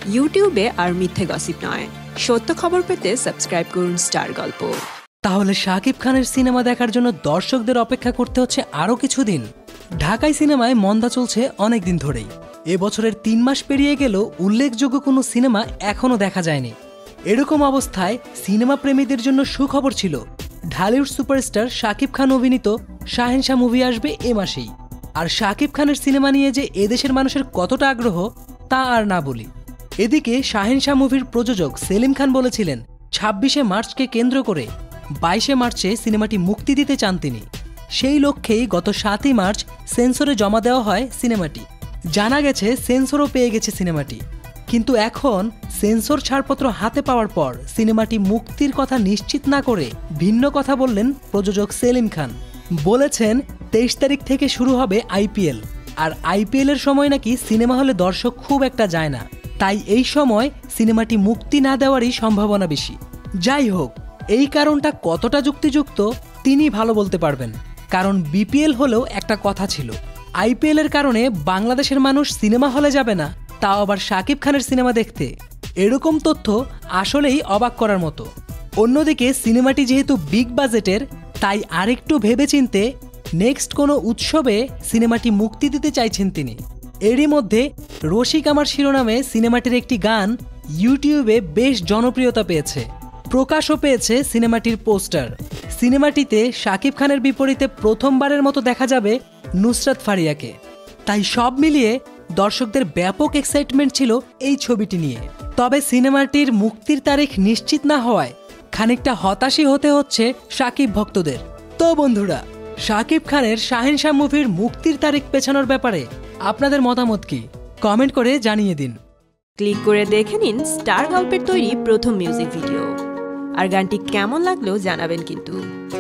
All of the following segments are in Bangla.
ইউটিউবে আর মিথ্যে গসিপ নয়, সত্য খবর পেতে সাবস্ক্রাইব করুন স্টার গল্প। তাহলে শাকিব খানের সিনেমা দেখার জন্য দর্শকদের অপেক্ষা করতে হচ্ছে আরও কিছুদিন। ঢাকাই সিনেমায় মন্দা চলছে অনেকদিন ধরেই। এবছরের ৩ মাস পেরিয়ে গেলেও উল্লেখযোগ্য কোনো সিনেমা এখনও দেখা যায়নি। এরকম অবস্থায় সিনেমা প্রেমীদের জন্য সুখবর ছিল, ঢালিউড সুপারস্টার শাকিব খান অভিনীত শাহেনশাহ মুভি আসবে এ মাসেই। আর শাকিব খানের সিনেমা নিয়ে যে এদেশের মানুষের কতটা আগ্রহ তা আর না বলি। এদিকে শাহেনশাহ মুভির প্রযোজক সেলিম খান বলেছিলেন ২৬শে মার্চকে কেন্দ্র করে ২২শে মার্চে সিনেমাটি মুক্তি দিতে চান তিনি। সেই লক্ষ্যেই গত ৭ই মার্চ সেন্সরে জমা দেওয়া হয় সিনেমাটি। জানা গেছে সেন্সরও পেয়ে গেছে সিনেমাটি, কিন্তু এখন সেন্সর ছাড়পত্র হাতে পাওয়ার পর সিনেমাটি মুক্তির কথা নিশ্চিত না করে ভিন্ন কথা বললেন প্রযোজক সেলিম খান। বলেছেন ২৩ তারিখ থেকে শুরু হবে আইপিএল, আর আইপিএলের সময় নাকি সিনেমা হলে দর্শক খুব একটা যায় না, তাই এই সময় সিনেমাটি মুক্তি না দেওয়ারই সম্ভাবনা বেশি। যাই হোক, এই কারণটা কতটা যুক্তিযুক্ত তিনি ভালো বলতে পারবেন, কারণ বিপিএল হলেও একটা কথা ছিল, আইপিএলের কারণে বাংলাদেশের মানুষ সিনেমা হলে যাবে না, তাও আবার শাকিব খানের সিনেমা দেখতে। এরকম তথ্য আসলেই অবাক করার মতো। অন্যদিকে সিনেমাটি যেহেতু বিগ বাজেটের, তাই আরেকটু ভেবেচিন্তে নেক্সট কোনো উৎসবে সিনেমাটি মুক্তি দিতে চাইছেন তিনি। এরই মধ্যে রসিক আমার শিরোনামে সিনেমাটির একটি গান ইউটিউবে বেশ জনপ্রিয়তা পেয়েছে। প্রকাশও পেয়েছে সিনেমাটির পোস্টার। সিনেমাটিতে শাকিব খানের বিপরীতে প্রথমবারের মতো দেখা যাবে নুসরাত ফারিয়াকে। তাই সব মিলিয়ে দর্শকদের ব্যাপক এক্সাইটমেন্ট ছিল এই ছবিটি নিয়ে। তবে সিনেমাটির মুক্তির তারিখ নিশ্চিত না হওয়ায় খানিকটা হতাশই হতে হচ্ছে শাকিব ভক্তদের। তো বন্ধুরা, শাকিব খানের শাহেনশাহ মুভির মুক্তির তারিখ পেছানোর ব্যাপারে আপনাদের মতামত কি? কমেন্ট করে জানিয়ে দিন। ক্লিক করে দেখে নিন স্টার গল্পের তৈরি প্রথম মিউজিক ভিডিও। আর গানটি কেমন লাগলো জানাবেন কিন্তু,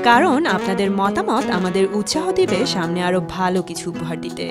কারণ আপনাদের মতামত আমাদের উৎসাহ দিবে সামনে আরো ভালো কিছু উপহার দিতে।